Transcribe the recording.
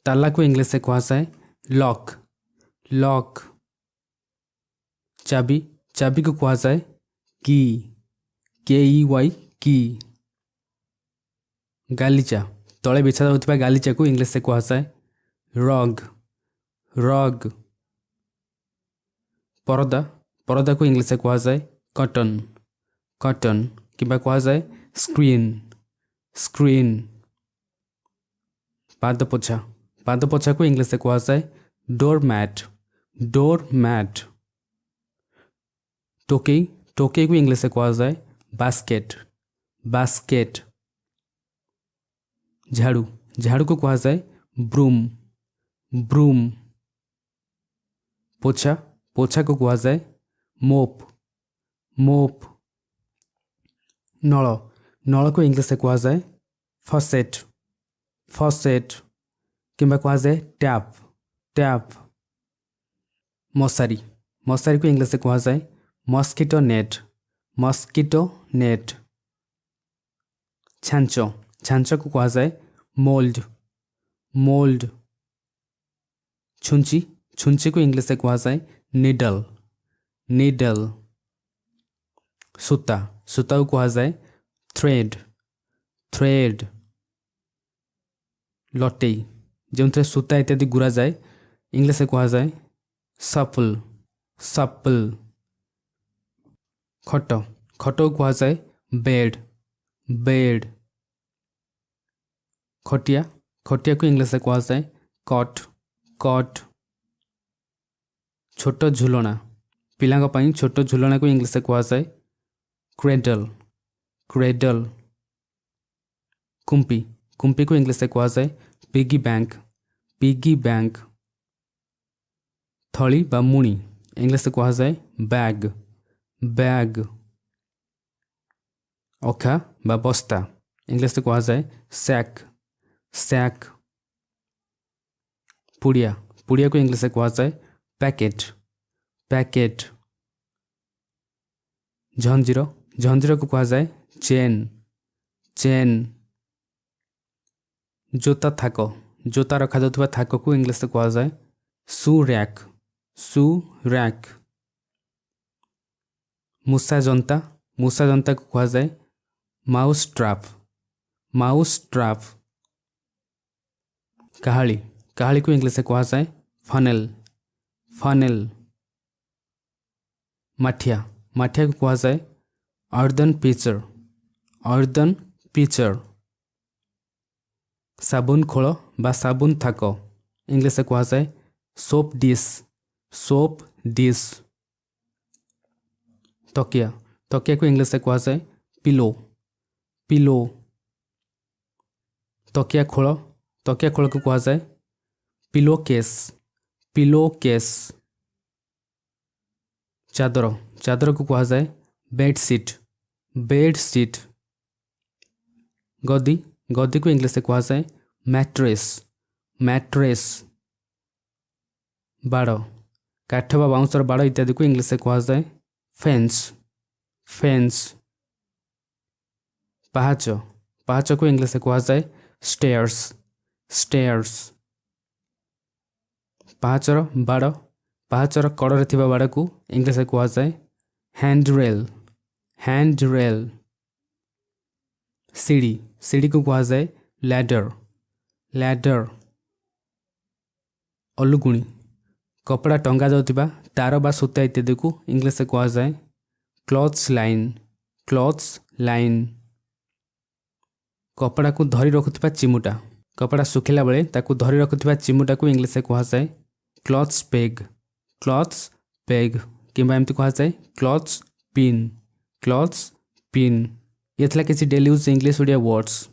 ताला को इंग्लिश से कहा जाए लॉक लॉक। चाबी चाबी को कहा जाए की KEY की। गालीचा तले बिछा जाउथिबा गालीचा को इंग्लिश से कहा जाए रग रग। परदा परदा को इंग्लिश से कहा जाए कॉटन कॉटन किंबा कहा जाए स्क्रीन स्क्रीन। पाद पोछा को इंग्लिश से कहा जाए door mat door mat. Tokai Tokai को इंग्लिश से कहा जाए बास्केट बास्केट। झाड़ू झाड़ू को कहा जाए ब्रूम ब्रूम। पोछा पोछा को कहा जाए मोप मोप। नल नल को इंग्लिश से कहा जाए फसेट फसेट किंबा कहा जाए टैप टैप। मशारी मशारी को इंग्लिश से कहा जाए मस्किटो नेट मस्किटो नेट। छांच छांच को कहा जाए मोल्ड मोल्ड। छुंची छुंची को इंग्लिश से कहा जाए निडल निडल। सूता सूता को कहा जाए थ्रेड थ्रेड। लटेई जो सूता इत्यादि गुरा जाए इंग्लिश से कहा जाए सपल सपल। खट खट को कहा जाए बेड बेड। खटिया खटिया को इंग्लिश से कहा जाए कट कट। छोट झुलना पिलांग पई छोट झुलना को इंग्लिश से कहा जाए क्रेडल क्रेडल। कुंपी कुंपी को इंग्लिश से कहा जाए पिगी बैंक पिगी बैंक। थली बा मुणी इंग्लिश से कहा जाए बैग बैग। अखा बा बस्ता इंग्लिश से कहा जाए सैक सैक। पुड़िया पुड़िया को इंग्लिश से कहा जाए पैकेट पैकेट। झंझीर झंझीर को कहा जाए चेन चेन। जोता थाक जोता रखा जाउथिबा थाक को इंग्लिश से कहा जाए शू रैक शू रैक। मूसा जनता को कहा जाए माउस ट्रैप माउस ट्रैप। कहाली कहाली को इंग्लिश से कहा जाए फनेल फनेल। माठिया माठिया को कहा जाए अर्दन पिचर अर्दन पिचर। साबुन खोल बा साबुन थाक इंग्लिश से कहा जाए सोप डिश सोप डिश। तकिया तकिया को इंग्लिश से कहा जाए पिलो पिलो। तकिया खोल को कहा जाए पिलो केस। चादर चादर को कहा जाए बेडशीट बेडशीट। गदी गदी को इंग्लिश से कहा जाए मैट्रेस मैट्रेस। बाड़ काठ बा बाउंसर बाड़ इत्यादि को इंग्लिश से कहा जाए फेंस फेंस। पहाच पहाच को इंग्लिश से कहा जाए स्टेयर्स स्टेयर्स। पहाचर बाड़ पहाचर कड़े थिबा बाड़ को इंग्लिश से कहा जाए हैंडरेल हैंडरेल। सीढ़ी सीढ़ी को कहा जाए लैडर लैडर। अलुगुणी कपड़ा टंगा जाउथिबा तार बा सूता इत्यादि को इंग्लिश से कहा जाए क्लॉथ्स लाइन क्लॉथ्स लाइन। कपड़ा को धरी रखुथिबा चिमुटा कपड़ा सुखिला बेले ताकू धरी रखुथिबा चिमुटा को इंग्लिश से कहा जाए क्लॉथ्स पेग किंबा एमती कहा जाए क्लॉथ्स पिन ये थिला किसी daily use English Odia words.